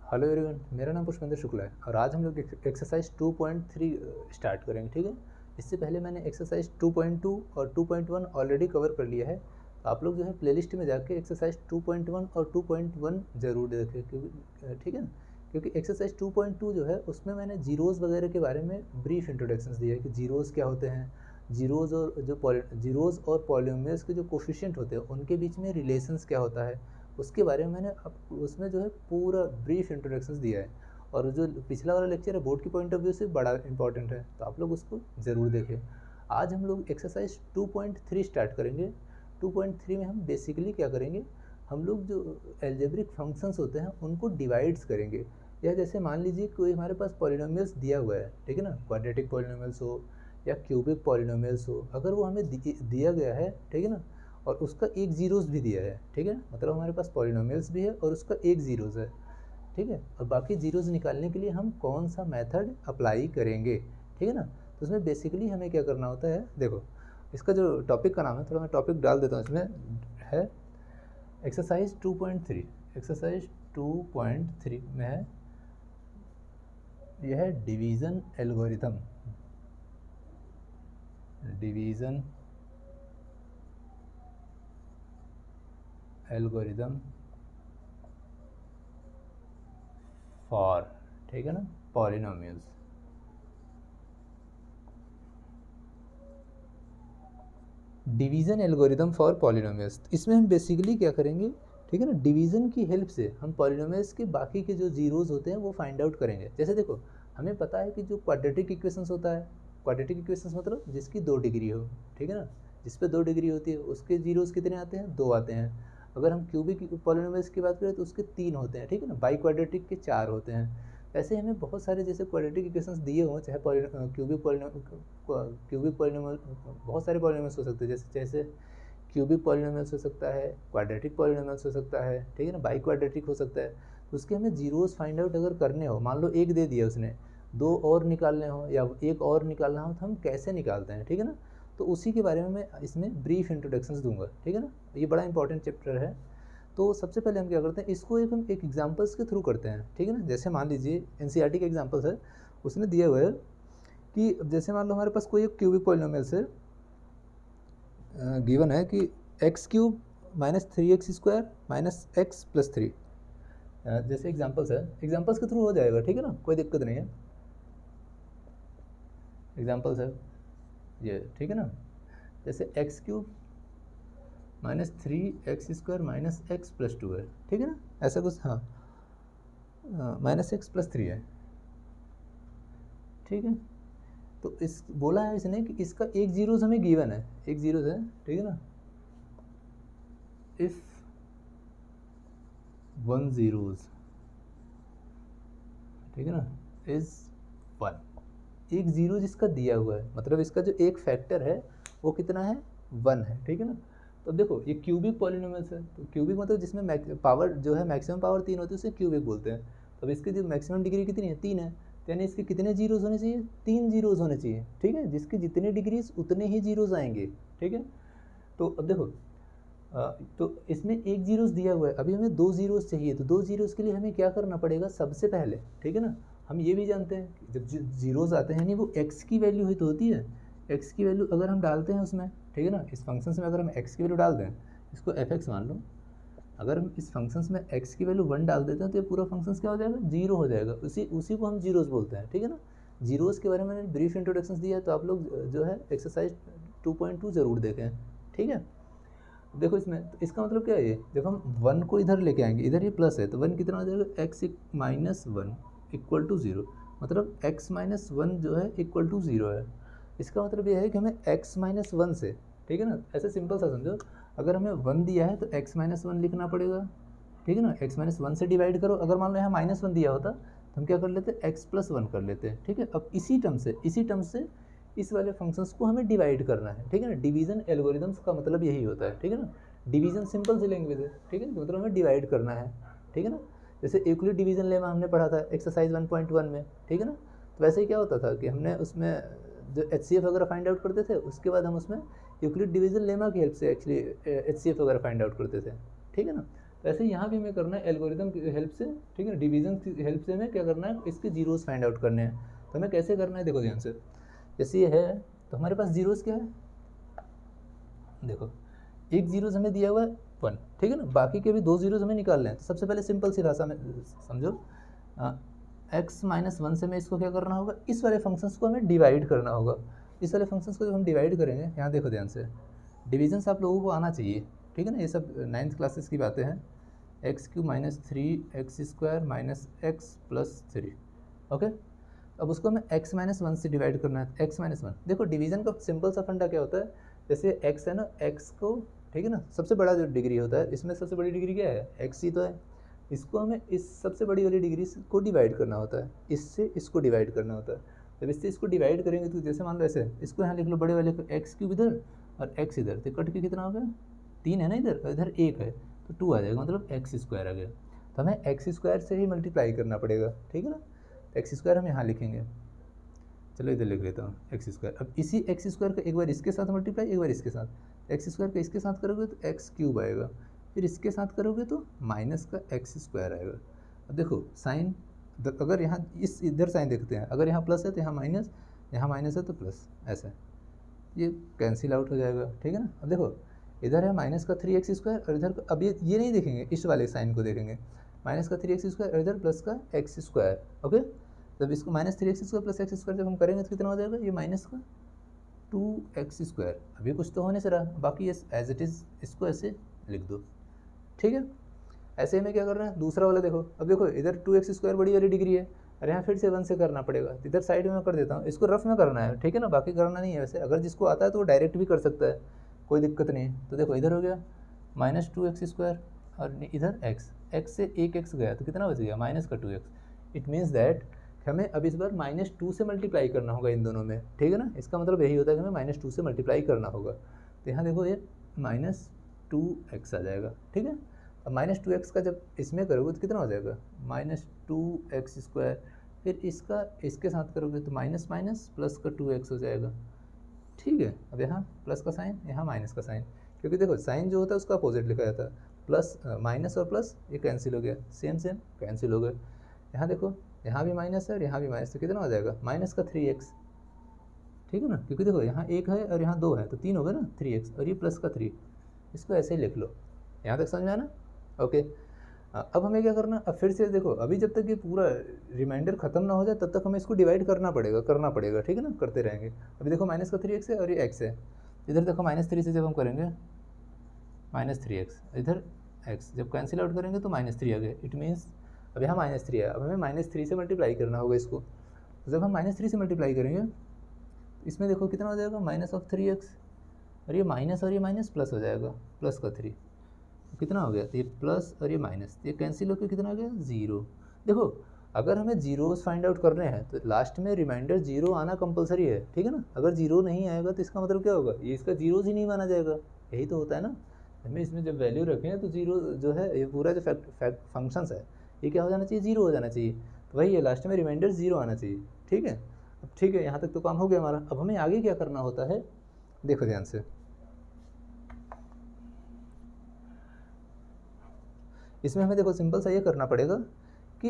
Hello everyone, मेरा नाम पुष्पेंद्र शुक्ला है और आज हम लोग एक्सरसाइज 2.3 स्टार्ट करेंगे। ठीक है, इससे पहले मैंने एक्सरसाइज 2.2 और 2.1 ऑलरेडी कवर कर लिया है। तो आप लोग जो है प्लेलिस्ट में जाके एक्सरसाइज 2.1 और 2.1 ज़रूर देखें, क्योंकि ठीक है ना, क्योंकि एक्सरसाइज 2.2 जो है उसमें मैंने जीरोज़ वगैरह के बारे में ब्रीफ इंट्रोडक्शंस दिया है कि जीरोज़ क्या होते हैं, जीरोज़ और पॉलिनोमियल्स के जो कोफिशिएंट होते हैं उनके बीच में रिलेशंस क्या होता है, उसके बारे में मैंने अब उसमें जो है पूरा ब्रीफ इंट्रोडक्शंस दिया है। और जो पिछला वाला लेक्चर है बोर्ड की पॉइंट ऑफ व्यू से बड़ा इंपॉर्टेंट है, तो आप लोग उसको ज़रूर देखें। आज हम लोग एक्सरसाइज 2.3 स्टार्ट करेंगे। 2.3 में हम बेसिकली क्या करेंगे, हम लोग जो एल्जेब्रिक फंक्शंस होते हैं उनको डिवाइड्स करेंगे। या जैसे मान लीजिए कोई हमारे पास पॉलिनोमियल्स दिया हुआ है, ठीक है ना, क्वाड्रेटिक पॉलिनोमियल्स हो या क्यूबिक पॉलिनोमियल्स हो, अगर वो हमें दिया गया है, ठीक है ना, और उसका एक ज़ीरोज़ भी दिया है, ठीक है, मतलब हमारे पास पॉलिनोमियल्स भी है और उसका एक ज़ीरोज़ है, ठीक है, और बाकी ज़ीरोज़ निकालने के लिए हम कौन सा मेथड अप्लाई करेंगे, ठीक है ना। तो उसमें बेसिकली हमें क्या करना होता है, देखो इसका जो टॉपिक का नाम है, थोड़ा मैं टॉपिक डाल देता हूँ, इसमें है एक्सरसाइज 2.3। एक्सरसाइज 2.3 में है, यह है division algorithm. Division algorithm for, ठीक है ना, polynomials. Division algorithm for polynomials, इसमें हम बेसिकली क्या करेंगे, ठीक है ना, डिवीज़न की हेल्प से हम पॉलिनोमियल्स के बाकी के जो जीरोज़ होते हैं वो फाइंड आउट करेंगे। जैसे देखो, हमें पता है कि जो क्वाड्रेटिक इक्वेशंस होता है, क्वाड्रेटिक इक्वेशंस मतलब जिसकी 2 डिग्री हो, ठीक है ना, जिस पे 2 डिग्री होती है उसके जीरोज़ कितने आते हैं, 2 आते हैं। अगर हम क्यूबिक पॉलिनोमियल्स की बात करें तो उसके 3 होते हैं, ठीक है ना, बाई क्वाड्रेटिक के 4 होते हैं। ऐसे हमें बहुत सारे जैसे क्वाड्रेटिक इक्वेशंस दिए हों, चाहे क्यूबिक पॉलिनोमियल, बहुत सारे पॉलिनोमियल्स हो सकते हैं, जैसे जैसे क्यूबिक पॉलिनोमियल्स हो सकता है, क्वाड्रेटिक पॉलिनोमियल्स हो सकता है, ठीक है ना, बाई क्वाड्रेटिक हो सकता है। तो उसके हमें जीरोस फाइंड आउट अगर करने हो, मान लो एक दे दिया उसने, 2 और निकालने हो या एक और निकालना हो, तो हम कैसे निकालते हैं, ठीक है ना। तो उसी के बारे में मैं इसमें ब्रीफ इंट्रोडक्शंस दूंगा, ठीक है ना। ये बड़ा इंपॉर्टेंट चैप्टर है। तो सबसे पहले हम क्या करते हैं, इसको हम एक एग्जाम्पल्स के थ्रू करते हैं, ठीक है ना। जैसे मान लीजिए एनसीईआरटी का एग्जाम्पल्स है, उसने दिया हुआ है कि जैसे मान लो हमारे पास कोई एक क्यूबिक पॉलिनोमियल है, गिवन है कि x³ -3x² -x+3, जैसे एग्जांपल्स है, एग्जांपल्स के थ्रू हो जाएगा, ठीक है ना, कोई दिक्कत नहीं है। एग्जांपल्स है ये, ठीक है ना, जैसे x³ -3x² -x+2 है, ठीक है ना, ऐसा कुछ, हाँ, -x+3 है, ठीक है। तो इस बोला है इसने कि इसका एक जीरोस हमें गिवन है, एक जीरोस है, ठीक है ना। इफ 1 zeros, ठीक है ना, इज 1, एक जीरो जिसका दिया हुआ है, मतलब इसका जो एक फैक्टर है वो कितना है, 1 है, ठीक है ना। तो देखो ये क्यूबिक पॉलिनोमियल्स है, तो क्यूबिक मतलब जिसमें पावर जो है मैक्सिमम पावर 3 होती है उसे क्यूबिक बोलते हैं। तो अब इसकी जो मैक्सिमम डिग्री कितनी है, 3 है, तो यानी इसके कितने जीरोस होने चाहिए, 3 जीरोस होने चाहिए, ठीक है, जिसकी जितनी डिग्रीज उतने ही जीरोस आएंगे, ठीक है। तो अब देखो, तो इसमें एक जीरोस दिया हुआ है, अभी हमें 2 जीरोस चाहिए, तो 2 जीरोस के लिए हमें क्या करना पड़ेगा, सबसे पहले, ठीक है ना, हम ये भी जानते हैं कि जब जीरोस आते हैं नहीं, वो x की वैल्यू ही तो होती है। x की वैल्यू अगर हम डालते हैं उसमें, ठीक है ना, इस फंक्शन में अगर हम x की वैल्यू डाल दें, इसको f(x) मान लो, अगर हम इस फंक्शन में x की वैल्यू 1 डाल देते हैं तो ये पूरा फंक्शन क्या हो जाएगा, जीरो हो जाएगा। उसी को हम जीरोस बोलते हैं, ठीक है ना। जीरोस के बारे में मैंने ब्रीफ इंट्रोडक्शन दिया है, तो आप लोग जो है एक्सरसाइज 2.2 ज़रूर देखें, ठीक है। देखो इसमें, तो इसका मतलब क्या है, ये जब हम 1 को इधर लेके आएंगे, इधर ये प्लस है, तो 1 कितना हो जाएगा, x-1 इक्वल टू 0, मतलब x-1 जो है इक्वल टू 0 है। इसका मतलब ये है कि हमें x-1 से, ठीक है ना, ऐसे सिंपल सा समझो, अगर हमें 1 दिया है तो x-1 लिखना पड़ेगा, ठीक है ना, x-1 से डिवाइड करो। अगर मान लो यहाँ -1 दिया होता तो हम क्या कर लेते, x+1 कर लेते हैं, ठीक है। अब इसी टर्म से इस वाले फंक्शंस को हमें डिवाइड करना है, ठीक है ना। डिवीजन एल्गोरिथम्स का मतलब यही होता है, ठीक है ना। डिवीजन सिंपल सी लैंग्वेज है, ठीक है, मतलब हमें डिवाइड करना है, ठीक है ना। जैसे यूक्लिड डिवीजन लेमा हमने पढ़ा था एक्सरसाइज 1.1 में, ठीक है ना। तो वैसे ही क्या होता था कि हमने उसमें जो HCF वगैरह फाइंड आउट करते थे, उसके बाद हम उसमें यूक्लिड डिवीजन लेमा की हेल्प से एक्चुअली HCF वगैरह फाइंड आउट करते थे, ठीक है ना। तो ऐसे यहाँ भी हमें करना है एल्गोरिदम की हेल्प से, ठीक है, डिवीजन की हेल्प से हमें क्या करना है, इसके जीरोस फाइंड आउट करने हैं। तो हमें कैसे करना है, देखो ध्यान से, जैसे ये है तो हमारे पास जीरोस क्या है, देखो एक जीरोस हमें दिया हुआ है 1, ठीक है ना, बाकी के भी 2 जीरोस हमें निकालने हैं। तो सबसे पहले सिंपल सी भाषा में समझो, x माइनस 1 से मैं इसको क्या करना होगा, इस वाले फंक्शंस को हमें डिवाइड करना होगा। इस वाले फंक्शंस को जब हम डिवाइड करेंगे, यहाँ देखो ध्यान से, डिविजन्स आप लोगों को आना चाहिए, ठीक है ना, ये सब 9th क्लासेस की बातें हैं। x³ minus 3x² minus x plus 3, okay. अब उसको हमें x माइनस 1 से डिवाइड करना है, x माइनस 1। देखो डिवीजन का सिंपल सा फंडा क्या होता है, जैसे x है ना, x को, ठीक है ना, सबसे बड़ा जो डिग्री होता है, इसमें सबसे बड़ी डिग्री क्या है, x ही तो है। इसको हमें इस सबसे बड़ी वाली डिग्री को डिवाइड करना होता है, इससे इसको डिवाइड करना होता है। जब इससे इसको डिवाइड करेंगे तो जैसे मान लो ऐसे, इसको यहाँ लिख लो बड़े वाले को, x³ इधर और x इधर, तो कट के कितना हो गया, 3 है ना इधर, और इधर 1 है, तो 2 आ जाएगा, मतलब x² आ गया। तो हमें x² से ही मल्टीप्लाई करना पड़ेगा, ठीक है ना। x² हम यहाँ लिखेंगे, चलो इधर लिख लेता हूँ x²। अब इसी x² का एक बार इसके साथ मल्टीप्लाई, एक बार इसके साथ, x² का इसके साथ करोगे तो x³ आएगा, फिर इसके साथ करोगे तो माइनस का x² आएगा। अब देखो साइन, अगर यहाँ इस इधर साइन देखते हैं, अगर यहाँ प्लस है तो यहाँ माइनस है तो प्लस, ऐसा ये कैंसिल आउट हो जाएगा, ठीक है ना। अब देखो इधर है माइनस का 3x² और इधर, अब ये नहीं देखेंगे, इस वाले साइन को देखेंगे, माइनस का 3x² और इधर प्लस का x², ओके। जब इसको माइनस 3x² प्लस x² जब हम करेंगे तो कितना हो जाएगा, ये माइनस का 2x²। अभी कुछ तो होने से रहा, बाकी ये एज इट इज़ इसको ऐसे लिख दो, ठीक है। ऐसे में क्या करना है, दूसरा वाला देखो, अब देखो इधर 2x² बड़ी वाली डिग्री है, और यहाँ फिर से 1 से करना पड़ेगा, तो इधर साइड में कर देता हूँ, इसको रफ में करना है, ठीक है ना, बाकी करना नहीं है। वैसे अगर जिसको आता है तो वो डायरेक्ट भी कर सकता है, कोई दिक्कत नहीं है। तो देखो इधर हो गया माइनस 2x² और इधर x से एक x गया तो कितना बच गया, माइनस का 2x। इट मीन्स दैट हमें अब इस बार -2 से मल्टीप्लाई करना होगा इन दोनों में, ठीक है ना। इसका मतलब यही होता है कि हमें -2 से मल्टीप्लाई करना होगा। तो यहाँ देखो ये -2x आ जाएगा, ठीक है। अब -2x का जब इसमें करोगे तो कितना हो जाएगा, -2x², फिर इसका इसके साथ करोगे तो माइनस माइनस प्लस का 2x हो जाएगा, ठीक है। अब यहाँ प्लस का साइन, यहाँ माइनस का साइन, क्योंकि देखो साइन जो होता है उसका अपोजिट लिखा जाता है, प्लस माइनस और प्लस ये कैंसिल हो गया, सेम कैंसिल हो गया। यहाँ देखो यहाँ भी माइनस है और यहाँ भी माइनस, तो कितना हो जाएगा, माइनस का 3x, ठीक है ना, क्योंकि देखो यहाँ 1 है और यहाँ 2 है तो 3 हो गया ना 3x, और ये प्लस का 3, इसको ऐसे ही लिख लो। यहाँ तक समझ में आया ना, ओके। अब हमें क्या करना, अब फिर से देखो, अभी जब तक ये पूरा रिमाइंडर खत्म ना हो जाए तब तक हमें इसको डिवाइड करना पड़ेगा, ठीक है ना, करते रहेंगे। अभी देखो माइनस का 3x है और ये x है, इधर देखो -3 से जब हम करेंगे -3x, इधर x जब कैंसिल आउट करेंगे तो -3 आ गया। इट मीन्स अब यहाँ -3 है, अब हमें -3 से मल्टीप्लाई करना होगा इसको। तो जब हम -3 से मल्टीप्लाई करेंगे इसमें देखो कितना हो जाएगा, -3x, और ये माइनस प्लस हो जाएगा, प्लस का 3, कितना हो गया, तो ये प्लस और ये माइनस, ये कैंसिल होकर कितना आ गया, 0। देखो अगर हमें जीरोस फाइंड आउट करने हैं तो लास्ट में रिमाइंडर 0 आना कंपलसरी है, ठीक है ना। अगर 0 नहीं आएगा तो इसका मतलब क्या होगा, ये इसका जीरोस ही नहीं माना जाएगा, यही तो होता है ना। हमें इसमें जब वैल्यू रखें तो 0 जो है, ये पूरा जो फंक्शंस है ये क्या हो जाना चाहिए, 0 हो जाना चाहिए। तो वही है, लास्ट में रिमाइंडर 0 आना चाहिए, ठीक है। अब ठीक है, यहाँ तक तो काम हो गया हमारा। अब हमें आगे क्या करना होता है, देखो ध्यान से, इसमें हमें देखो सिंपल सा ये करना पड़ेगा कि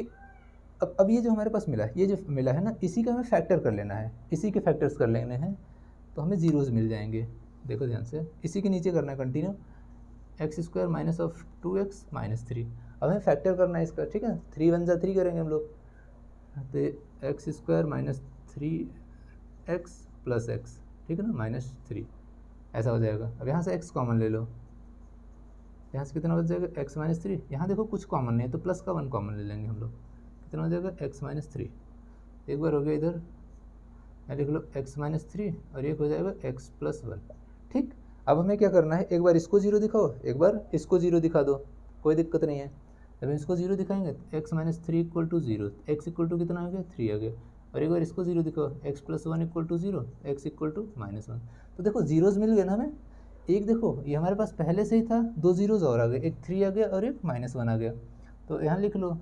अब ये जो हमारे पास मिला है, ये जो मिला है ना, इसी का हमें फैक्टर कर लेना है, इसी के फैक्टर्स कर लेने हैं, तो हमें जीरोस मिल जाएंगे। देखो ध्यान से, इसी के नीचे करना है continue, x² minus of 2x minus 3। अब हमें फैक्टर करना है इसका, ठीक है, 3 1 जा 3 करेंगे हम लोग, तो x² minus 3x plus x, ठीक है ना, -3 ऐसा हो जाएगा। अब यहाँ से x कॉमन ले लो, यहाँ से कितना बच जाएगा, x माइनस 3, यहाँ देखो कुछ कॉमन नहीं है तो प्लस का 1 कॉमन ले लेंगे हम लोग, कितना हो जाएगा, x माइनस 3, एक बार हो गया इधर, यहाँ लिख लो x माइनस 3 और एक हो जाएगा x प्लस 1, ठीक। अब हमें क्या करना है, एक बार इसको 0 दिखाओ, एक बार इसको 0 दिखा दो, कोई दिक्कत नहीं है। जब इसको 0 दिखाएंगे तो x minus 3 equal to 0, x equal to कितना आ गया, 3 आ गया, और एक बार इसको 0 दिखाओ, x plus 1 equal to 0, x equal to -1। तो देखो जीरोज़ मिल गए ना हमें, एक देखो ये हमारे पास पहले से ही था, 2 जीरोज़ और आ गए, एक 3 आ गया और एक -1 आ गया। तो यहाँ लिख लो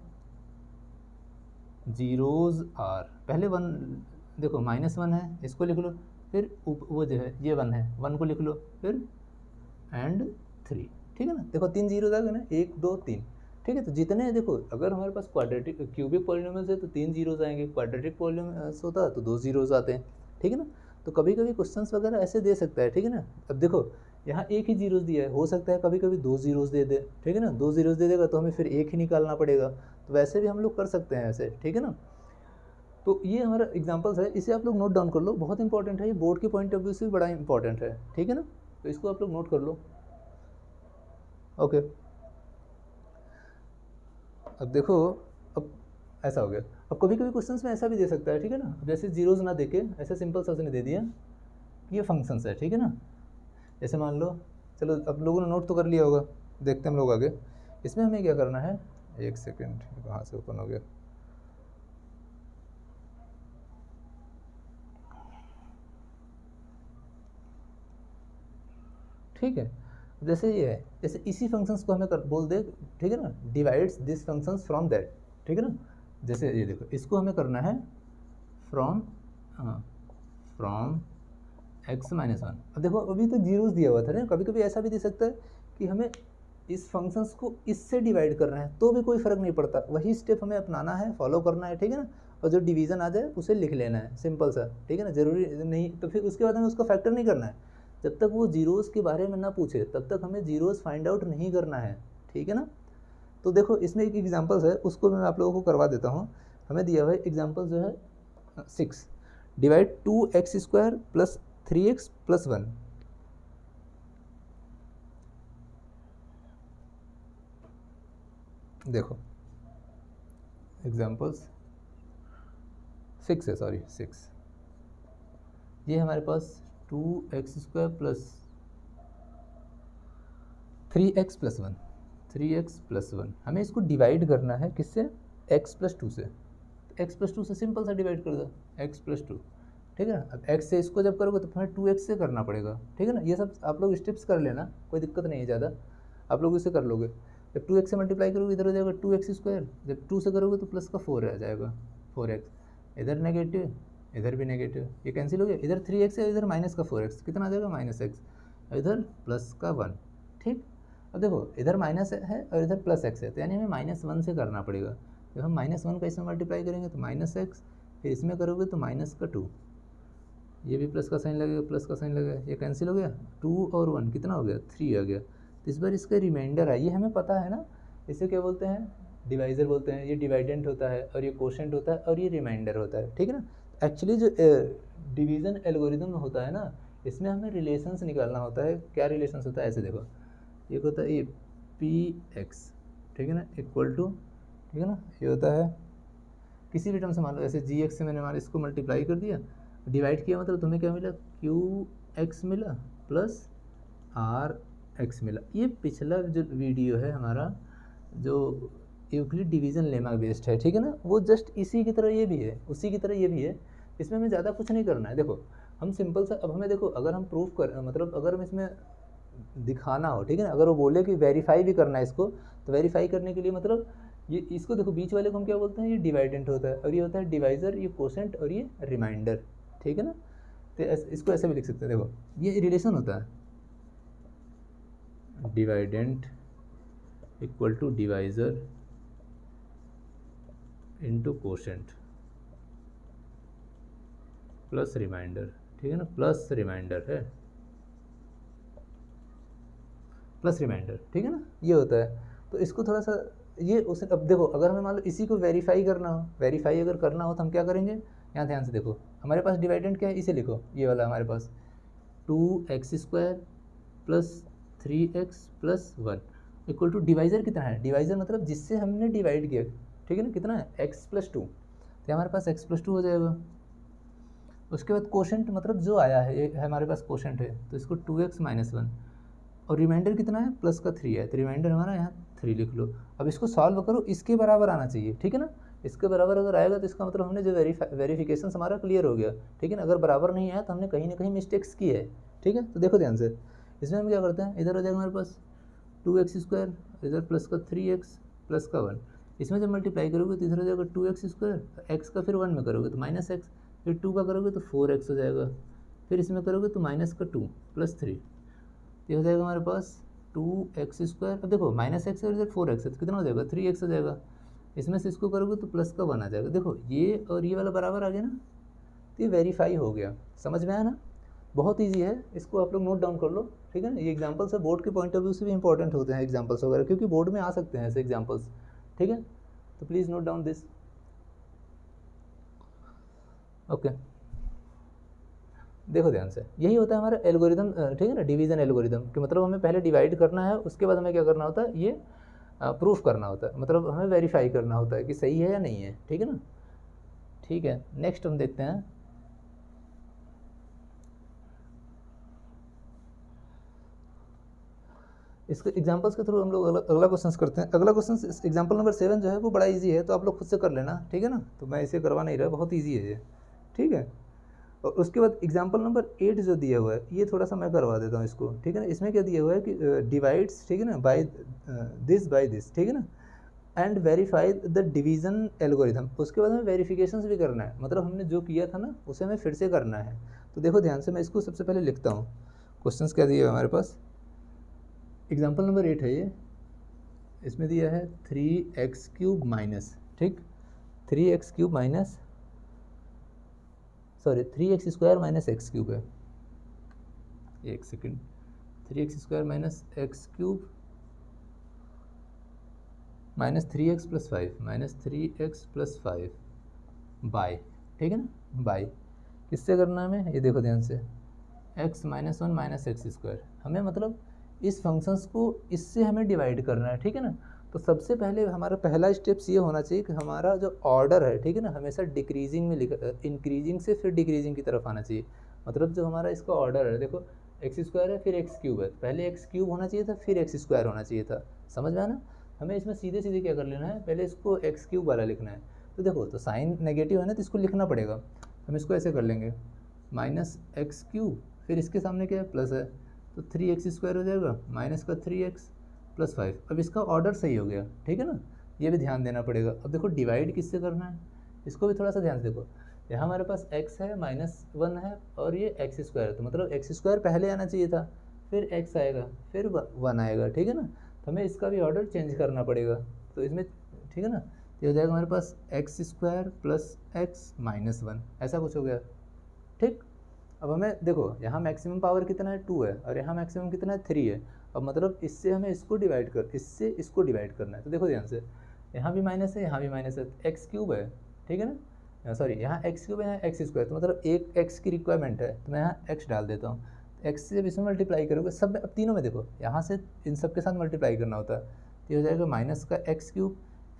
जीरोज़ आर, पहले 1 देखो -1 है, इसको लिख लो, फिर वो जो है ये 1 है, 1 को लिख लो, फिर एंड 3, ठीक है ना। देखो 3 जीरोज आ गए ना, 1 2 3, ठीक है। तो जितने देखो अगर हमारे पास क्वाड्रेटिक क्यूबिक पॉलिनोमियल्स है तो 3 जीरोज आएंगे, क्वाड्रेटिक पॉलिनोमियल्स होता तो 2 जीरोज आते हैं, ठीक है ना। तो कभी कभी क्वेश्चंस वगैरह ऐसे दे सकता है, ठीक है ना। अब देखो यहाँ एक ही जीरोज दिया है, हो सकता है कभी कभी 2 जीरोज दे दे, ठीक है ना। 2 जीरोज दे देगा तो हमें फिर एक ही निकालना पड़ेगा, तो वैसे भी हम लोग कर सकते हैं ऐसे, ठीक है ना। तो ये हमारा एग्जांपल्स है, इसे आप लोग नोट डाउन कर लो, बहुत इंपॉर्टेंट है ये, बोर्ड के पॉइंट ऑफ व्यू से बड़ा इंपॉर्टेंट है, ठीक है ना। तो इसको आप लोग नोट कर लो, ओके। अब देखो, अब ऐसा हो गया। अब कभी कभी क्वेश्चंस में ऐसा भी दे सकता है, ठीक है ना। अब जैसे जीरोज ना देके ऐसे सिंपल सा उसने दे दिया कि ये फंक्शंस है, ठीक है ना। जैसे मान लो, चलो अब लोगों ने नोट तो कर लिया होगा, देखते हैं हम लोग आगे। इसमें हमें क्या करना है, एक सेकेंड, कहाँ से ओपन हो गया, ठीक है। जैसे ये है, जैसे इसी फंक्शंस को हमें बोल दे, ठीक है ना, divides this functions from that, ठीक है ना। जैसे ये देखो, इसको हमें करना है फ्रॉम x माइनस 1। अब देखो अभी तो जीरोस दिया हुआ था ना, कभी कभी ऐसा भी दे सकता है कि हमें इस फंक्शंस को इससे डिवाइड करना है, तो भी कोई फ़र्क नहीं पड़ता, वही स्टेप हमें अपनाना है, फॉलो करना है, ठीक है ना। और जो डिवीज़न आ जाए उसे लिख लेना है, सिंपल सा, ठीक है ना। ज़रूरी नहीं तो फिर उसके बाद हमें उसका फैक्टर नहीं करना है, जब तक वो जीरोस के बारे में ना पूछे तब तक हमें जीरोस फाइंड आउट नहीं करना है, ठीक है ना। तो देखो इसमें एक एग्जाम्पल्स है, उसको मैं आप लोगों को करवा देता हूँ। हमें दिया हुआ है एग्जाम्पल जो है 6, divide 2x² plus 3x plus 1। देखो एग्जाम्पल्स 6 है, सॉरी 6, ये हमारे पास 2x² plus 3x plus 1, 3x plus 1, हमें इसको डिवाइड करना है किससे, x प्लस 2 से। x प्लस 2 से सिंपल सा डिवाइड कर दो, x प्लस 2, ठीक है ना। अब x से इसको जब करोगे तो हमें 2x से करना पड़ेगा, ठीक है ना। ये सब आप लोग स्टेप्स कर लेना, कोई दिक्कत नहीं है ज़्यादा, आप लोग इसे कर लोगे। जब 2x से मल्टीप्लाई करोगे इधर हो जाएगा 2x², जब 2 से करोगे तो प्लस का 4 आ जाएगा, 4x, इधर नेगेटिव इधर भी नेगेटिव, ये कैंसिल हो गया, इधर 3x है इधर माइनस का 4x, कितना आ जाएगा -x, इधर प्लस का 1, ठीक। अब देखो इधर माइनस है और इधर प्लस x है, तो यानी हमें -1 से करना पड़ेगा। जब हम -1 का इसमें मल्टीप्लाई करेंगे तो -x, फिर इसमें करोगे तो -2, ये भी प्लस का साइन लगेगा, प्लस का साइन लगेगा, ये कैंसिल हो गया, 2 और 1 कितना हो गया, 3 आ गया। तो इस बार इसका रिमाइंडर है, ये हमें पता है ना, इसे क्या बोलते हैं, डिवाइज़र बोलते हैं। ये डिवाइडेंट होता है और ये कोशेंट होता है और ये रिमाइंडर होता है, ठीक है ना। एक्चुअली जो डिवीज़न एल्गोरिदम होता है ना, इसमें हमें रिलेशंस निकालना होता है। क्या रिलेशंस होता है, ऐसे देखो, एक होता है ये px, ठीक है ना, इक्वल टू, ठीक है ना, ये होता है किसी भी टर्म से, मान लो ऐसे gx से मैंने मान इसको मल्टीप्लाई कर दिया, डिवाइड किया, मतलब तुम्हें क्या मिला, qx मिला प्लस rx मिला। ये पिछला जो वीडियो है हमारा, जो यूक्लिड डिवीज़न लेमा बेस्ड है, ठीक है ना, वो जस्ट इसी की तरह ये भी है, उसी की तरह ये भी है। इसमें हमें ज़्यादा कुछ नहीं करना है। देखो हम सिंपल सा, अब हमें देखो अगर हम प्रूफ कर, मतलब अगर हम इसमें दिखाना हो, ठीक है ना, अगर वो बोले कि वेरीफाई भी करना है इसको, तो वेरीफाई करने के लिए मतलब ये इसको देखो, बीच वाले को हम क्या बोलते हैं, ये डिवाइडेंट होता है, और ये होता है डिवाइज़र, ये कोसेंट और ये रिमाइंडर, ठीक है ना। तो इसको ऐसे भी लिख सकते हैं, देखो ये रिलेशन होता है, dividend equal to divisor into quotient plus remainder, ठीक है ना, प्लस रिमाइंडर है, प्लस रिमाइंडर, ठीक है ना, ये होता है। तो इसको थोड़ा सा ये उस, अब देखो अगर हमें मान लो इसी को वेरीफाई करना हो, वेरीफाई अगर करना हो तो हम क्या करेंगे, यहाँ ध्यान से देखो, हमारे पास डिवाइडेंट क्या है, इसे लिखो, ये वाला हमारे पास 2x² plus 3x plus 1 equal to divisor कितना है, डिवाइज़र मतलब जिससे हमने डिवाइड किया, ठीक है ना, कितना है, x प्लस 2, तो हमारे पास x प्लस 2 हो जाएगा। उसके बाद कोशेंट मतलब जो आया है, ये हमारे पास कोशेंट है, तो इसको 2x माइनस 1, और रिमाइंडर कितना है, प्लस का 3 है, तो रिमाइंडर हमारा यहाँ 3 लिख लो। अब इसको सॉल्व करो, इसके बराबर आना चाहिए, ठीक है ना। इसके बराबर अगर आएगा तो इसका मतलब हमने जो वेरिफिकेशन हमारा क्लियर हो गया, ठीक है ना। अगर बराबर नहीं आया तो हमने कहीं ना कहीं मिस्टेक्स की है, ठीक है। तो देखो ध्यान से, इसमें हम क्या करते हैं, इधर हो जाएगा हमारे पास 2x², इधर प्लस का 3x प्लस का 1, इसमें जब मल्टीप्लाई करोगे तो इधर हो जाएगा 2x², x का फिर 1 में करोगे तो -x, फिर 2 का करोगे तो 4x हो जाएगा, फिर इसमें करोगे तो -2 प्लस 3, ये हो जाएगा हमारे पास 2x²। अब देखो माइनस एक्स और इधर 4x है तो कितना हो जाएगा 3x हो जाएगा। इसमें से इसको करोगे तो प्लस का 1 आ जाएगा। देखो ये और ये वाला बराबर आ गया ना, तो ये वेरीफाई हो गया। समझ में आया ना, बहुत ईजी है, इसको आप लोग नोट डाउन कर लो, ठीक है ना। ये एग्जाम्पल्स है, बोर्ड के पॉइंट ऑफ व्यू से भी इंपॉर्टेंट होते हैं एग्जाम्पल्स वगैरह, क्योंकि बोर्ड में आ सकते हैं ऐसे एग्जाम्पल्स, ठीक है। तो please note down this, okay. देखो ध्यान से, यही होता है हमारा एल्गोरिदम, ठीक है ना, डिवीजन एल्गोरिदम, कि मतलब हमें पहले डिवाइड करना है, उसके बाद हमें क्या करना होता है, ये प्रूफ करना होता है, मतलब हमें वेरीफाई करना होता है कि सही है या नहीं है, ठीक है ना। ठीक है, नेक्स्ट हम देखते हैं। इसके एग्जांपल्स के थ्रू हम लोग अगला क्वेश्चन करते हैं। अगला क्वेश्चन एग्जांपल नंबर 7 जो है वो बड़ा इजी है, तो आप लोग खुद से कर लेना, ठीक है ना। तो मैं इसे करवा नहीं रहा, बहुत इजी है ये, ठीक है। और उसके बाद एग्जांपल नंबर 8 जो दिया हुआ है, ये थोड़ा सा मैं करवा देता हूँ इसको, ठीक है ना। इसमें क्या दिया हुआ है कि डिवाइड्स, ठीक है ना, बाय दिस, ठीक है ना, and verify the division algorithm. उसके बाद हमें वेरिफिकेशंस भी करना है, मतलब हमने जो किया था ना उसे हमें फिर से करना है। तो देखो ध्यान से, मैं इसको सबसे पहले लिखता हूँ। क्वेश्चंस क्या दिए हमारे पास, एग्जाम्पल नंबर 8 है ये, इसमें दिया है 3x³ माइनस, ठीक, 3x³ minus, sorry 3x² minus x³ है, एक second, 3x² minus x³ minus 3x + 5 minus 3x + 5 by, ठीक है ना, बाय किससे करना है हमें, ये देखो ध्यान से, x - 1 माइनस x²। हमें मतलब इस फंक्शंस को इससे हमें डिवाइड करना है, ठीक है ना। तो सबसे पहले हमारा पहला स्टेप्स ये होना चाहिए कि हमारा जो ऑर्डर है, ठीक है ना, हमेशा डिक्रीजिंग में इंक्रीजिंग से फिर डिक्रीजिंग की तरफ आना चाहिए। मतलब जो हमारा इसका ऑर्डर है, देखो x² है फिर x³ है, पहले x³ होना चाहिए था फिर x² होना चाहिए था। समझ में आना, हमें इसमें सीधे सीधे क्या कर लेना है, पहले इसको x³ वाला लिखना है। तो देखो, तो साइन नेगेटिव है ना, तो इसको लिखना पड़ेगा। हम इसको ऐसे कर लेंगे, माइनस x³ फिर इसके सामने क्या है, प्लस है, तो 3x² हो जाएगा, माइनस का 3x + 5। अब इसका ऑर्डर सही हो गया, ठीक है ना, ये भी ध्यान देना पड़ेगा। अब देखो डिवाइड किससे करना है, इसको भी थोड़ा सा ध्यान से देखो। यहाँ हमारे पास x है, -1 है और ये x² है, तो मतलब x² पहले आना चाहिए था, फिर x आएगा, फिर 1 आएगा, ठीक है ना। तो हमें इसका भी ऑर्डर चेंज करना पड़ेगा, तो इसमें, ठीक है ना, ये हो जाएगा हमारे पास x² + x - 1, ऐसा कुछ हो गया, ठीक। अब हमें देखो, यहाँ मैक्सिमम पावर कितना है 2 है और यहाँ मैक्सिमम कितना है 3 है। अब मतलब इससे हमें इसको डिवाइड इससे इसको डिवाइड करना है। तो देखो ध्यान से, यहाँ भी माइनस है, यहाँ भी माइनस है, x³ है, ठीक है ना, सॉरी यहाँ x³ है, यहाँ x², तो मतलब एक x की रिक्वायरमेंट है, तो मैं यहाँ x डाल देता हूँ। x से जब इसमें मल्टीप्लाई करोगे सब में, अब तीनों में देखो, यहाँ से इन सब के साथ मल्टीप्लाई करना होता है, तो ये हो जाएगा माइनस का x³,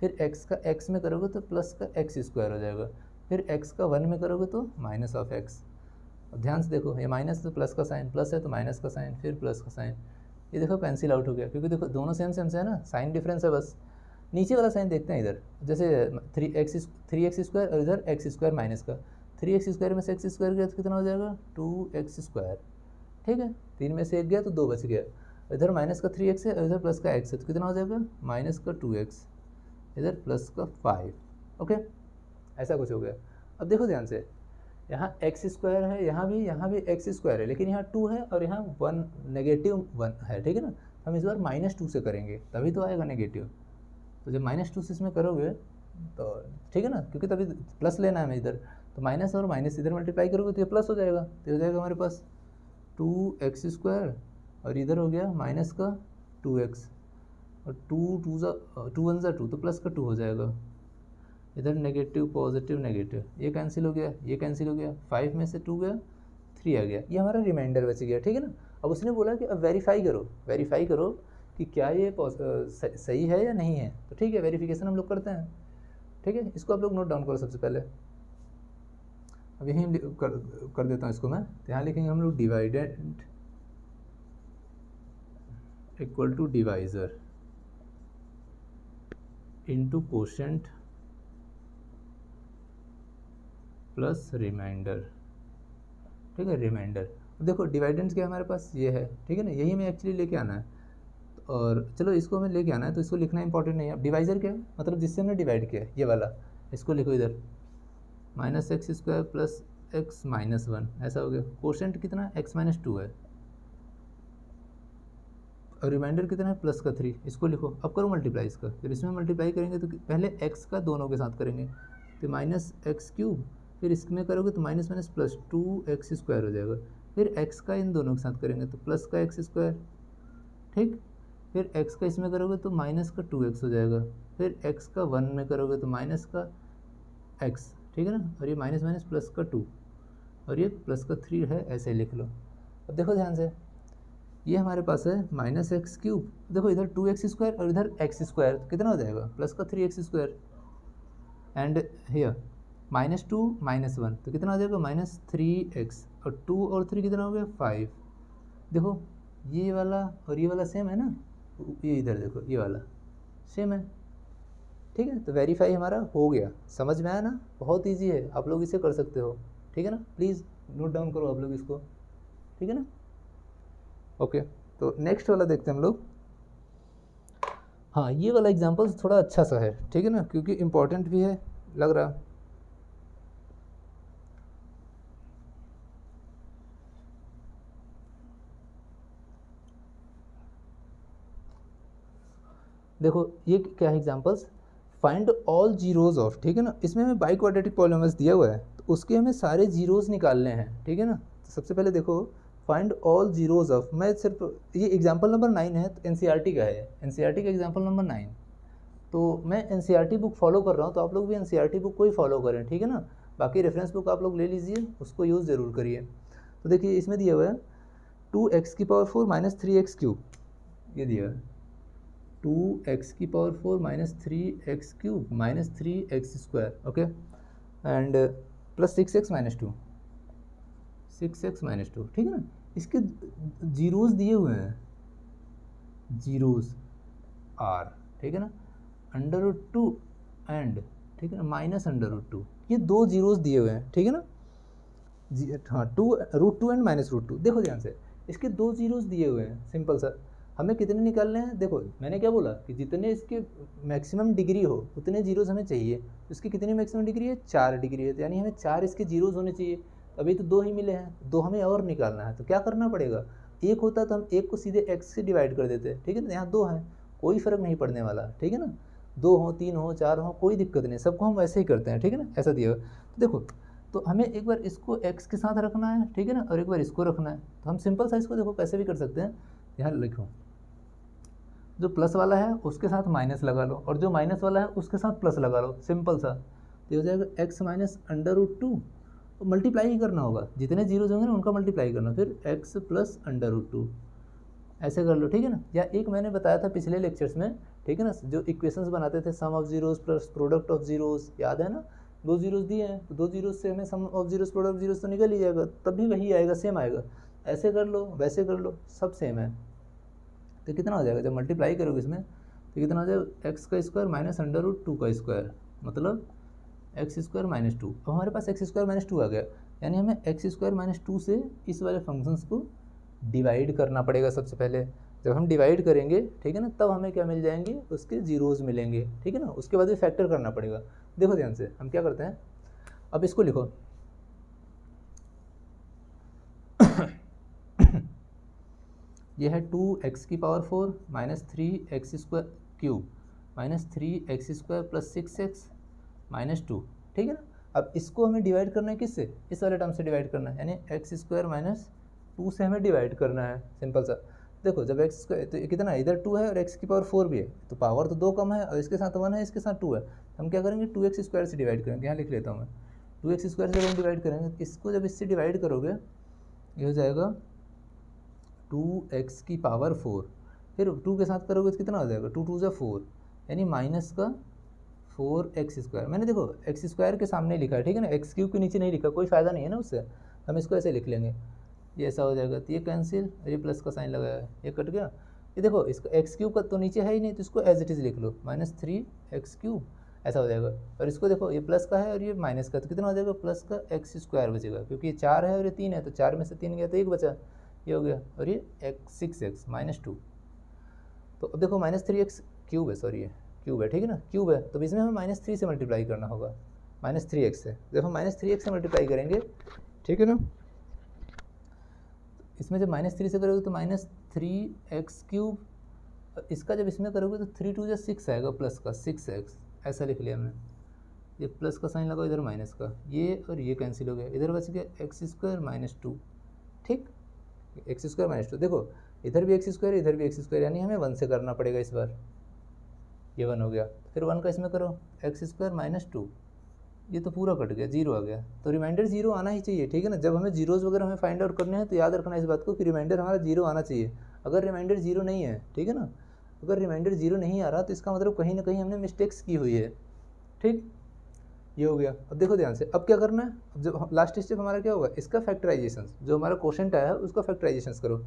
फिर x का x में करोगे तो प्लस का x² हो जाएगा, फिर x का 1 में करोगे तो माइनस ऑफ x। अब ध्यान से देखो, ये माइनस तो प्लस का साइन, प्लस है तो माइनस का साइन, फिर प्लस का साइन, ये देखो कैंसिल आउट हो गया, क्योंकि देखो दोनों सेम सेम से है ना, साइन डिफरेंस है बस। नीचे वाला साइन देखते हैं इधर, जैसे 3x² और इधर x² माइनस का, 3x² में से x² गया तो कितना हो जाएगा 2x², ठीक है, 3 में से 1 गया तो 2 बच गया। इधर माइनस का 3x है और इधर प्लस का x है, तो कितना हो जाएगा माइनस का 2x, इधर प्लस का 5, ओके, ऐसा कुछ हो गया। अब देखो ध्यान से, यहाँ x² है, यहाँ भी x² है, लेकिन यहाँ 2 है और यहाँ 1 -1 है, ठीक है ना। हम इस बार -2 से करेंगे तभी तो आएगा नेगेटिव। तो जब -2 से इसमें करोगे तो ठीक है ना, क्योंकि तभी प्लस लेना है हमें इधर, तो माइनस और माइनस इधर मल्टीप्लाई करोगे तो ये प्लस हो जाएगा, तो हो जाएगा हमारे पास 2x² और इधर हो गया माइनस का 2x, और 2 1 2 तो प्लस का 2 हो जाएगा, इधर नेगेटिव पॉजिटिव नेगेटिव, ये कैंसिल हो गया, ये कैंसिल हो गया, 5 में से 2 गया, 3 आ गया, ये हमारा रिमाइंडर बच गया, ठीक है ना। अब उसने बोला कि अब वेरीफाई करो कि क्या ये सही है या नहीं है, तो ठीक है, वेरिफिकेशन हम लोग करते हैं, ठीक है। इसको आप लोग नोट डाउन करो सबसे पहले। अब यहीं कर देता हूँ इसको मैं, तो यहाँ लिखेंगे हम लोग dividend equal to divisor into quotient plus remainder, ठीक है, रिमाइंडर। देखो डिवाइडेंस क्या हमारे पास ये है, ठीक है ना, यही हमें एक्चुअली लेके आना है, और चलो इसको हमें लेके आना है, तो इसको लिखना इंपॉर्टेंट नहीं है। डिवाइज़र क्या है, मतलब जिससे हमने डिवाइड किया है, ये वाला, इसको लिखो इधर, -x² + x - 1, ऐसा हो गया। कोशेंट कितना x - 2 है, और रिमाइंडर कितना है प्लस का 3, इसको लिखो। अब करो मल्टीप्लाई इसका, फिर इसमें मल्टीप्लाई करेंगे तो पहले x का दोनों के साथ करेंगे तो माइनस एक्स क्यूब, फिर इसमें करोगे तो माइनस माइनस प्लस 2x² हो जाएगा, फिर x का इन दोनों के साथ करेंगे तो प्लस का x², ठीक। फिर x का इसमें करोगे तो माइनस का 2x हो जाएगा, फिर x का 1 में करोगे तो माइनस का x, ठीक है ना, और ये माइनस माइनस प्लस का 2 और ये प्लस का 3 है, ऐसे लिख लो। अब देखो ध्यान से, ये हमारे पास है माइनस एक्स क्यूब, देखो इधर 2x² और इधर x², तो कितना हो जाएगा प्लस का 3x², एंड हियर -2 -1 तो कितना हो जाएगा -3x, और 2 और 3 कितना हो गया 5। देखो ये वाला और ये वाला सेम है ना, ये इधर देखो ये वाला सेम है, ठीक है। तो वेरीफाई हमारा हो गया, समझ में आया ना, बहुत इजी है, आप लोग इसे कर सकते हो, ठीक है ना। प्लीज़ नोट डाउन करो आप लोग इसको, ठीक है ना। ओके, तो नेक्स्ट वाला देखते हैं हम लोग। हाँ, ये वाला एग्जांपल थोड़ा अच्छा सा है, ठीक है ना, क्योंकि इम्पोर्टेंट भी है लग रहा। देखो ये क्या है examples, find all zeros of, ठीक है ना, इसमें हमें बाई क्वाड्रेटिक पॉलिनोमियल्स दिया हुआ है तो उसके हमें सारे जीरोज निकालने हैं, ठीक है ना। तो सबसे पहले देखो फाइंड ऑल जीरोज ऑफ, मैं सिर्फ ये एग्जांपल नंबर 9 है तो एनसीईआरटी का है, एनसीईआरटी का एग्जांपल नंबर 9, तो मैं एनसीईआरटी बुक फॉलो कर रहा हूँ, तो आप लोग भी एनसीईआरटी बुक को ही फॉलो करें, ठीक है ना। बाकी रेफरेंस बुक आप लोग ले लीजिए, उसको यूज़ ज़रूर करिए। तो देखिए इसमें दिया हुआ है 2x⁴ माइनस 3x³, ये दिया है 2x⁴ minus 3x³ minus 3x², okay, and plus 6x minus 2, 6x minus 2, ठीक है ना। इसके जीरोस दिए हुए हैं, जीरोस आर, ठीक है ना, √2 एंड, ठीक है ना, -√2, ये दो जीरोस दिए हुए हैं, ठीक है ना। हाँ, √2 एंड -√2, देखो ध्यान से, इसके दो जीरोस दिए हुए हैं, सिंपल सा। हमें कितने निकालने हैं, देखो मैंने क्या बोला कि जितने इसके मैक्सिमम डिग्री हो उतने जीरोस हमें चाहिए, तो इसकी कितनी मैक्सिमम डिग्री है 4 डिग्री है, तो यानी हमें 4 इसके जीरोस होने चाहिए। अभी तो 2 ही मिले हैं, 2 हमें और निकालना है, तो क्या करना पड़ेगा, 1 होता तो हम 1 को सीधे x से डिवाइड कर देते, ठीक है ना। यहाँ 2 हैं, कोई फ़र्क नहीं पड़ने वाला, ठीक है ना, 2 हो 3 हो 4 हो कोई दिक्कत नहीं, सबको हम वैसे ही करते हैं, ठीक है ना, ऐसा दिया हुआ। तो देखो, तो हमें एक बार इसको x के साथ रखना है, ठीक है ना, और एक बार इसको रखना है, तो हम सिंपल सा इसको देखो कैसे भी कर सकते हैं। यहाँ लिखो, जो प्लस वाला है उसके साथ माइनस लगा लो, और जो माइनस वाला है उसके साथ प्लस लगा लो, सिंपल सा। तो ये हो जाएगा x माइनस √2, तो मल्टीप्लाई ही करना होगा, जितने जीरोज होंगे ना उनका मल्टीप्लाई करना, फिर x प्लस √2, ऐसे कर लो, ठीक है ना। या एक मैंने बताया था पिछले लेक्चर्स में, ठीक है ना, जो इक्वेशंस बनाते थे, sum of zeros plus product of zeros, याद है ना, 2 जीरोस दिए हैं तो 2 जीरोस से हमें sum of zeros product of zeros तो निकल ही जाएगा, तब भी वही आएगा, सेम आएगा। ऐसे कर लो वैसे कर लो, सब सेम है। तो कितना हो जाएगा जब मल्टीप्लाई करोगे इसमें, तो कितना हो जाएगा x² माइनस √2², मतलब x² माइनस 2। अब हमारे पास x² माइनस 2 आ गया, यानी हमें x² माइनस 2 से इस वाले फंक्शंस को डिवाइड करना पड़ेगा सबसे पहले। जब हम डिवाइड करेंगे, ठीक है ना, तब हमें क्या मिल जाएंगे, उसके जीरोज़ मिलेंगे, ठीक है ना। उसके बाद भी फैक्टर करना पड़ेगा। देखो ध्यान से, हम क्या करते हैं, अब इसको लिखो यह है 2x⁴ minus 3x² minus 3x² plus 6x minus 2, ठीक है ना। अब इसको हमें डिवाइड करना है किससे, इस वाले टर्म से डिवाइड करना है, यानी x² माइनस 2 से हमें डिवाइड करना है, सिंपल सा। देखो जब x² तो कितना है, इधर 2 है और x⁴ भी है, तो पावर तो 2 कम है, और इसके साथ 1 है, इसके साथ 2 है, हम क्या करेंगे 2x² से डिवाइड करेंगे। यहाँ लिख लेता हूँ मैं, 2x² से जब हम डिवाइड करेंगे, इसको जब इससे डिवाइड करोगे ये हो जाएगा 2x⁴, फिर 2 के साथ करोगे तो कितना हो जाएगा, 2 2 4, यानी माइनस का 4x²। मैंने देखो x² के सामने लिखा है, ठीक है ना, x³ के नीचे नहीं लिखा, कोई फ़ायदा नहीं है ना उससे, हम इसको ऐसे लिख लेंगे, ये ऐसा हो जाएगा। तो ये कैंसिल, ये प्लस का साइन लगाया है, ये कट गया। ये देखो इसका x³ का तो नीचे है ही नहीं, तो इसको एज इट इज़ लिख लो, -3x³ ऐसा हो जाएगा। और इसको देखो ये प्लस का है और ये माइनस का, तो कितना हो जाएगा, प्लस का x² बचेगा, क्योंकि ये 4 है और ये 3 है, तो 4 में से 3 गया तो 1 बचा, ये हो गया। और ये 6x माइनस 2, तो अब देखो -3x³ है, सॉरी ये क्यूब है, ठीक है ना, क्यूब है, तो इसमें हमें -3 से मल्टीप्लाई करना होगा, -3x से। जब हम -3x से मल्टीप्लाई करेंगे, ठीक है ना, इसमें जब -3 से करोगे तो 3x³, इसका जब इसमें करोगे तो 3 2 6 आएगा प्लस का 6x, ऐसा लिख लिया हमने। ये प्लस का साइन लगाओ, इधर माइनस का, ये और ये कैंसिल हो गया, इधर बच गया x² - 2। ठीक, x² - 2। देखो इधर भी x², इधर भी x², यानी हमें 1 से करना पड़ेगा इस बार। ये 1 हो गया, फिर 1 का इसमें करो x² - 2, ये तो पूरा कट गया, 0 आ गया। तो रिमाइंडर 0 आना ही चाहिए, ठीक है ना। जब हमें जीरोज़ वगैरह हमें फाइंड आउट करने हैं तो याद रखना इस बात को कि रिमाइंडर हमारा 0 आना चाहिए। अगर रिमाइंडर 0 नहीं है, ठीक है ना, अगर रिमाइंडर 0 नहीं आ रहा तो इसका मतलब कहीं ना कहीं हमने मिस्टेक्स की हुई है। ठीक, ये हो गया। अब देखो ध्यान से, अब क्या करना है, अब जब लास्ट स्टेप हमारा क्या होगा, इसका फैक्टराइजेशन, जो हमारा क्वोशंट आया है उसका फैक्टराइजेशन करो।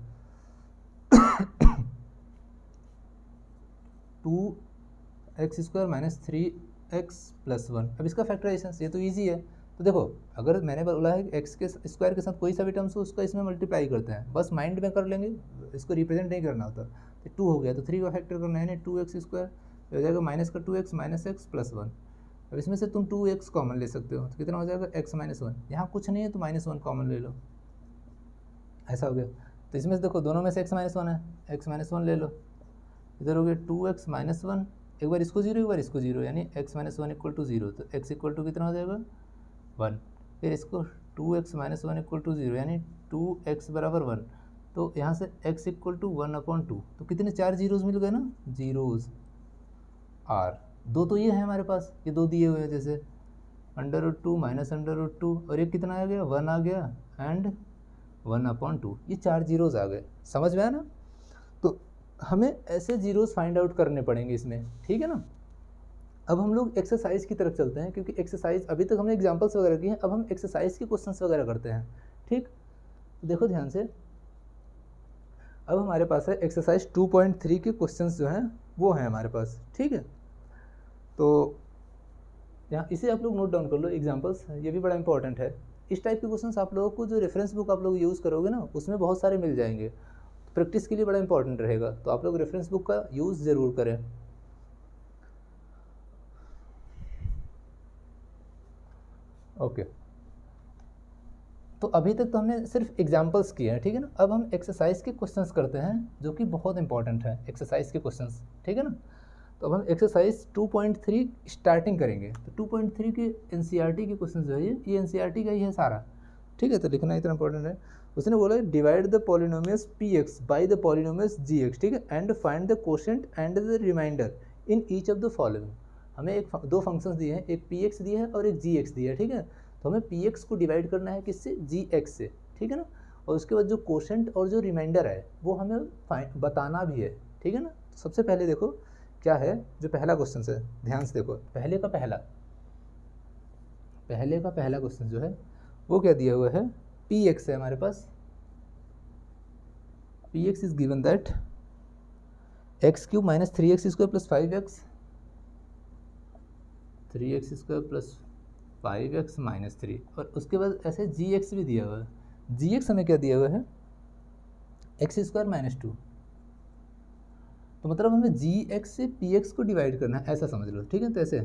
2x² - 3x + 1। अब इसका फैक्टराइजेशन, ये तो ईजी है। तो देखो अगर मैंने बोला है कि एक्स के स्क्वायर के साथ कोई सा भी टर्म्स हो उसका इसमें मल्टीप्लाई करते हैं, बस माइंड में कर लेंगे, इसको रिप्रेजेंट नहीं करना होता। तो 2 हो गया, तो 3 का फैक्टर करना है ना, 2x² हो जाएगा माइनस का 2x - x + 1। अब इसमें से तुम 2x कॉमन ले सकते हो, तो कितना हो जाएगा x - 1। यहाँ कुछ नहीं है तो -1 कॉमन ले लो, ऐसा हो गया। तो इसमें से देखो दोनों में से x - 1 है, x - 1 ले लो, इधर हो गया 2x - 1, एक बार इसको 0 एक बार इसको 0, यानी x - 1 = 0, तो x = कितना हो जाएगा 1। फिर इसको 2x - 1 = 0, यानी 2x = 1, तो यहाँ से x = 1/2। तो कितने 4 जीरोज़ मिल गए ना, जीरोज़ r, 2 तो ये है हमारे पास, ये 2 दिए हुए हैं, जैसे √2 - √2, और ये कितना आ गया 1 आ गया, एंड 1/2, ये 4 जीरोज़ आ गए। समझ में आया ना। तो हमें ऐसे जीरोज़ फाइंड आउट करने पड़ेंगे इसमें, ठीक है ना। अब हम लोग एक्सरसाइज की तरफ चलते हैं, क्योंकि एक्सरसाइज अभी तक हमने एग्जांपल्स वगैरह किए हैं, अब हम एक्सरसाइज के क्वेश्चंस वगैरह करते हैं। ठीक, तो देखो ध्यान से, अब हमारे पास है एक्सरसाइज 2.3 के क्वेश्चंस जो हैं वो हैं हमारे पास, ठीक है। तो यहाँ इसे आप लोग नोट डाउन कर लो एग्जांपल्स, ये भी बड़ा इंपॉर्टेंट है। इस टाइप के क्वेश्चंस आप लोगों को जो रेफरेंस बुक आप लोग यूज़ करोगे ना, उसमें बहुत सारे मिल जाएंगे, प्रैक्टिस के लिए बड़ा इंपॉर्टेंट रहेगा, तो आप लोग रेफरेंस बुक का यूज़ ज़रूर करें। ओके, तो अभी तक तो हमने सिर्फ एग्जांपल्स किए हैं, ठीक है ना। अब हम एक्सरसाइज के क्वेश्चंस करते हैं, जो कि बहुत इंपॉर्टेंट है एक्सरसाइज के क्वेश्चंस, ठीक है ना। तो अब हम एक्सरसाइज 2.3 स्टार्टिंग करेंगे। तो 2.3 के एनसीईआरटी के क्वेश्चंस जो है ये एनसीईआरटी का ही है सारा, ठीक है। तो लिखना इतना इंपॉर्टेंट है। उसने बोला divide the polynomials px by the polynomials gx, ठीक है, and find the quotient and the remainder in each of the following. हमें दो फंक्शंस दिए हैं, एक px दिया है और एक gx दिया है, ठीक है। तो हमें px को डिवाइड करना है किससे, gx से, ठीक है ना। और उसके बाद जो क्वोशंट और जो रिमाइंडर है वो हमें बताना भी है, ठीक है ना। तो सबसे पहले देखो क्या है, जो पहला क्वेश्चन है, ध्यान से देखो, पहले का पहला क्वेश्चन जो है वो क्या दिया हुआ है, px है हमारे पास, px is given that x³ - 3x² + 5x, 3x² + 5x - 3, और उसके बाद ऐसे gx भी दिया हुआ है। gx हमें क्या दिया हुआ है, x² - 2, तो मतलब हमें gx से px को डिवाइड करना है, ऐसा समझ लो, ठीक है। तो ऐसे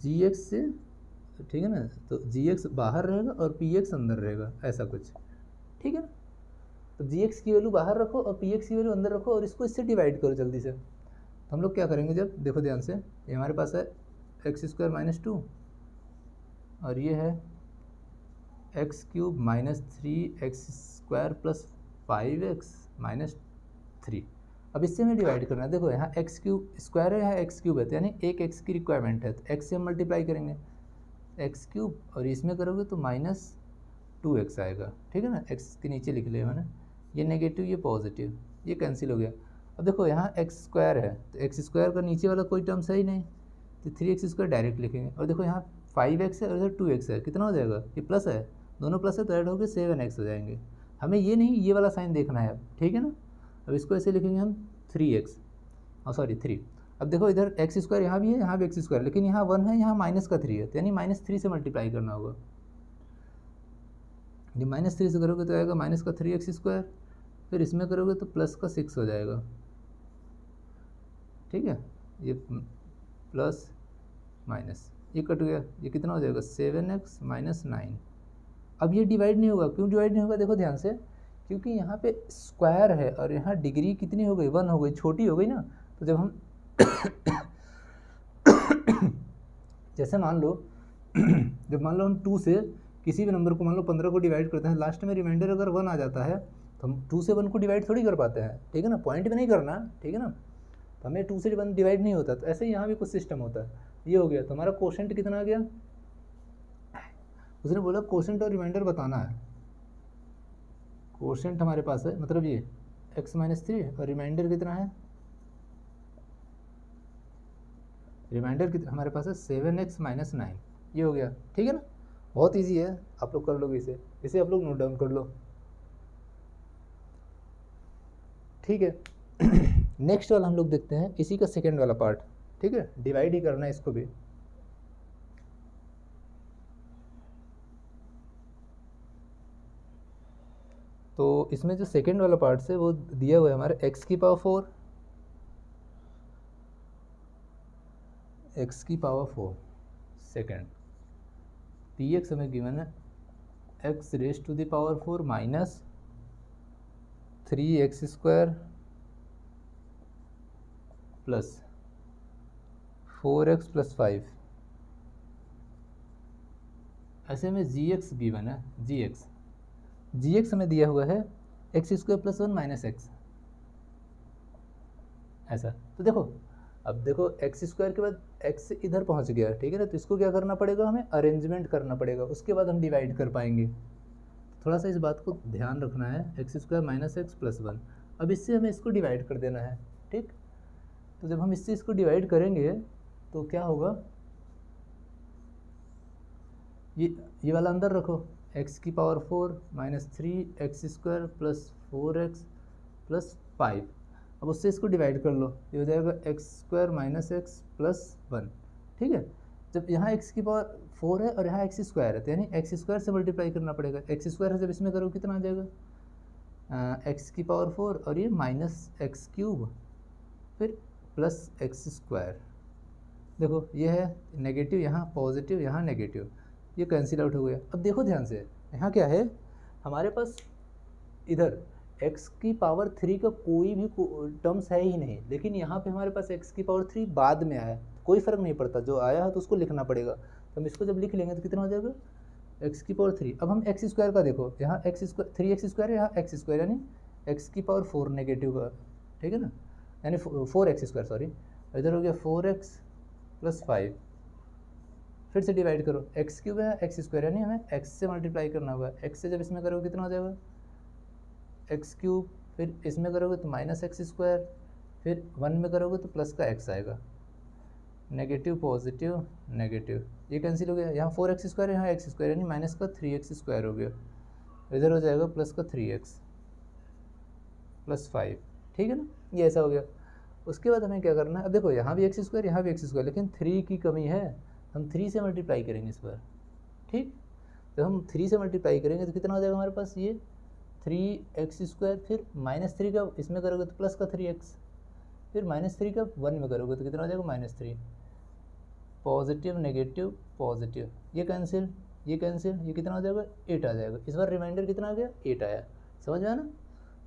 gx से, ठीक है ना, तो gx बाहर रहेगा और px अंदर रहेगा, ऐसा कुछ, ठीक है ना। तो gx की वैल्यू बाहर रखो और px की वैल्यू अंदर रखो और इसको इससे डिवाइड करो जल्दी से। तो हम लोग क्या करेंगे, जब देखो ध्यान से, ये हमारे पास है x² - 2 और ये है x³ - 3x² + 5x - 3। अब इससे हमें डिवाइड करना है। देखो यहाँ x³ है, यहाँ x³ है, तो यानी एक x की रिक्वायरमेंट है, तो x से हम मल्टीप्लाई करेंगे, x³ और इसमें करोगे तो -2x आएगा, ठीक है ना। x के नीचे लिख लिया मैंने, ये नेगेटिव ये पॉजिटिव, ये कैंसिल हो गया। अब देखो यहाँ x² है, तो x² का नीचे वाला कोई टर्म है ही नहीं, तो 3x² डायरेक्ट लिखेंगे। और देखो यहाँ 5x है और इधर 2x है, कितना हो जाएगा, ये प्लस है, दोनों प्लस है तो ऐड होकर 7x हो जाएंगे। हमें ये नहीं, ये वाला साइन देखना है अब, ठीक है ना। अब इसको ऐसे लिखेंगे हम 3x, सॉरी 3। अब देखो इधर x² यहाँ भी है, यहाँ भी x², लेकिन यहाँ 1 है, यहाँ -3 है, तो यानी -3 से मल्टीप्लाई करना होगा। ये -3 से करोगे तो आएगा -3x², फिर इसमें करोगे तो +6 हो जाएगा, ठीक है। ये प्लस माइनस ये कट गया, ये कितना हो जाएगा 7x - 9। अब ये डिवाइड नहीं होगा, क्यों डिवाइड नहीं होगा, देखो ध्यान से, क्योंकि यहाँ पे स्क्वायर है और यहाँ डिग्री कितनी हो गई, 1 हो गई, छोटी हो गई ना। तो जब हम जैसे मान लो जब मान लो हम 2 से किसी भी नंबर को मान लो 15 को डिवाइड करते हैं, लास्ट में रिमाइंडर अगर 1 आ जाता है तो हम 2 से 1 को डिवाइड थोड़ी कर पाते हैं, ठीक है ना, पॉइंट में नहीं करना, ठीक है ना, तो हमें 2 से 1 डिवाइड नहीं होता। तो ऐसे ही यहाँ भी कुछ सिस्टम होता है। ये हो गया, तो हमारा कोशेंट कितना आ गया, उसने बोला कोशेंट और रिमाइंडर बताना है। कोशेंट हमारे पास है, मतलब ये x-3 और रिमाइंडर कितना है, रिमाइंडर कितना हमारे पास है 7x-9। ये हो गया, ठीक है ना, बहुत इजी है, आप लोग कर लोगे इसे आप लोग नोट डाउन कर लो, ठीक है। नेक्स्ट वाला हम लोग देखते हैं, इसी का सेकेंड वाला पार्ट, ठीक है, डिवाइड ही करना है इसको भी। तो इसमें जो सेकेंड वाला पार्ट है वो दिया हुआ है हमारे x की पावर 4 सेकेंड, px हमें गिवन है x raise to the power 4 minus 3x² plus 4x plus 5। ऐसे में gx गिवन है, gx हमें दिया हुआ है x² प्लस 1 माइनस x, ऐसा। तो देखो, अब देखो x² के बाद x इधर पहुंच गया, ठीक है ना, तो इसको क्या करना पड़ेगा, हमें अरेंजमेंट करना पड़ेगा, उसके बाद हम डिवाइड कर पाएंगे। थोड़ा सा इस बात को ध्यान रखना है, x² माइनस x प्लस 1। अब इससे हमें इसको डिवाइड कर देना है, ठीक। तो जब हम इससे इसको डिवाइड करेंगे तो क्या होगा, ये वाला अंदर रखो, x की power 4 minus 3x² plus 4x plus 5। अब उससे इसको डिवाइड कर लो, ये हो जाएगा x² माइनस x प्लस 1, ठीक है। जब यहाँ x की पावर 4 है और यहाँ x² है, तो यानी x² से मल्टीप्लाई करना पड़ेगा। x² है, जब इसमें करो कितना आ जाएगा, x की पावर 4 और ये माइनस x³ फिर प्लस x²। देखो ये है नेगेटिव, यहाँ पॉजिटिव, यहाँ नेगेटिव, ये कैंसिल आउट हो गया। अब देखो ध्यान से, यहाँ क्या है हमारे पास, इधर x की पावर 3 का कोई भी टर्म्स है ही नहीं, लेकिन यहाँ पे हमारे पास x की पावर 3 बाद में आया, कोई फ़र्क नहीं पड़ता, जो आया है तो उसको लिखना पड़ेगा। तो हम इसको जब लिख लेंगे तो कितना हो जाएगा, x की पावर 3। अब हम x² का देखो, यहाँ x² है, यहाँ x², यानी x की पावर 4 नेगेटिव का, ठीक है ना, यानी 4x², सॉरी, इधर हो गया 4x प्लस 5। फिर से डिवाइड करो, x³ है, x², यानी हमें x से मल्टीप्लाई करना होगा। x से जब इसमें करोगे कितना हो जाएगा, x³, फिर इसमें करोगे तो माइनस x², फिर 1 में करोगे तो प्लस का x आएगा, नेगेटिव पॉजिटिव नेगेटिव, ये कैंसिल हो गया। यहाँ 4x², यहाँ x², यानी माइनस का 3x² हो गया, इधर हो जाएगा प्लस का 3x प्लस 5, ठीक है ना, ये ऐसा हो गया। उसके बाद हमें क्या करना है, अब देखो यहाँ भी x², यहाँ भी x², लेकिन 3 की कमी है, हम 3 से मल्टीप्लाई करेंगे इस बार, ठीक। जब हम 3 से मल्टीप्लाई करेंगे तो कितना हो जाएगा हमारे पास, ये 3x², फिर माइनस 3 का इसमें करोगे तो प्लस का 3x, फिर माइनस 3 का 1 में करोगे तो कितना हो जाएगा, -3, पॉजिटिव नेगेटिव पॉजिटिव, ये कैंसिल, ये कैंसिल, ये कितना हो जाएगा, 8 आ जाएगा। इस बार रिमाइंडर कितना आ गया, 8 आया, समझ में आया ना।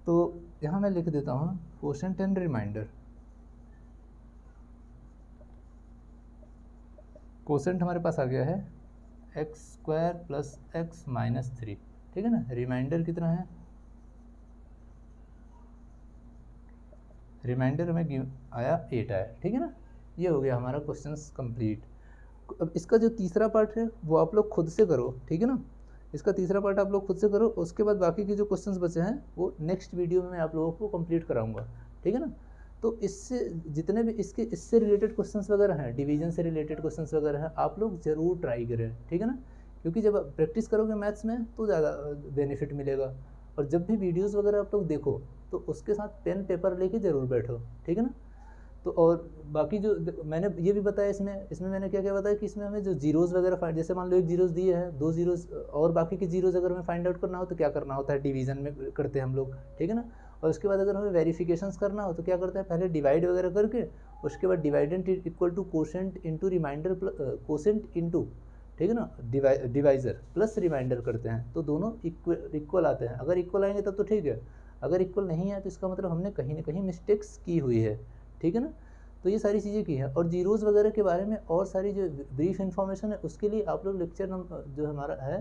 तो यहाँ मैं लिख देता हूँ कोशेंट एंड रिमाइंडर। कोशेंट हमारे पास आ गया है x² प्लस x माइनस 3, ठीक है ना। रिमाइंडर कितना है, रिमाइंडर हमें आया 8 आया, ठीक है ना। ये हो गया हमारा क्वेश्चन कंप्लीट। अब इसका जो तीसरा पार्ट है वो आप लोग खुद से करो, ठीक है ना, इसका तीसरा पार्ट आप लोग खुद से करो। उसके बाद बाकी के जो क्वेश्चंस बचे हैं वो नेक्स्ट वीडियो में मैं आप लोगों को कंप्लीट कराऊंगा, ठीक है ना। तो इससे जितने भी इससे रिलेटेड क्वेश्चंस वगैरह हैं, डिवीजन से रिलेटेड क्वेश्चंस वगैरह हैं, आप लोग ज़रूर ट्राई करें, ठीक है ना, क्योंकि जब आप प्रैक्टिस करोगे मैथ्स में तो ज़्यादा बेनिफिट मिलेगा। और जब भी वीडियोज़ वगैरह आप लोग देखो तो उसके साथ पेन पेपर लेके ज़रूर बैठो, ठीक है ना। तो और बाकी जो मैंने ये भी बताया, इसमें मैंने क्या क्या बताया कि इसमें हमें जो जीरोज़ वगैरह फाइंड, जैसे मान लो 1 जीरोज़ दिए हैं, 2 जीरोज़ और बाकी के जीरोज़ अगर हमें फाइंड आउट करना हो तो क्या करना होता है, डिवीज़न में करते हैं हम लोग, ठीक है ना। और उसके बाद अगर हमें वेरिफिकेशंस करना हो तो क्या करते हैं, पहले डिवाइड वगैरह करके उसके बाद dividend equal to quotient into remainder, quotient into ठीक है ना, डिवाइज़र प्लस रिमाइंडर करते हैं तो दोनों इक्वल आते हैं। अगर इक्वल आएंगे तब तो ठीक है, अगर इक्वल नहीं है तो इसका मतलब हमने कहीं ना कहीं मिस्टेक्स की हुई है, ठीक है ना। तो ये सारी चीज़ें की हैं, और जीरोज़ वगैरह के बारे में और सारी जो ब्रीफ इन्फॉर्मेशन है उसके लिए आप लोग लेक्चर नंबर जो हमारा है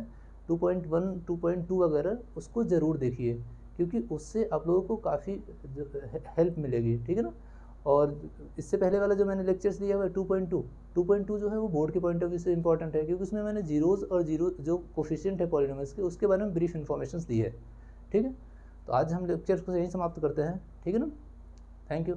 2.1 2.2 वगैरह उसको ज़रूर देखिए, क्योंकि उससे आप लोगों को काफ़ी हेल्प मिलेगी, ठीक है ना। और इससे पहले वाला जो मैंने लेक्चर्स दिया हुआ है 2.2 जो है वो बोर्ड के पॉइंट ऑफ व्यू से इंपॉर्टेंट है, क्योंकि उसमें मैंने जीरोज़ और जीरो जो कोफिशिएंट है पॉलिनोमियल्स के उसके बारे में ब्रीफ इन्फॉर्मेशन दी है, ठीक है। तो आज हम लेक्चर को यहीं समाप्त करते हैं, ठीक है ना। Thank you.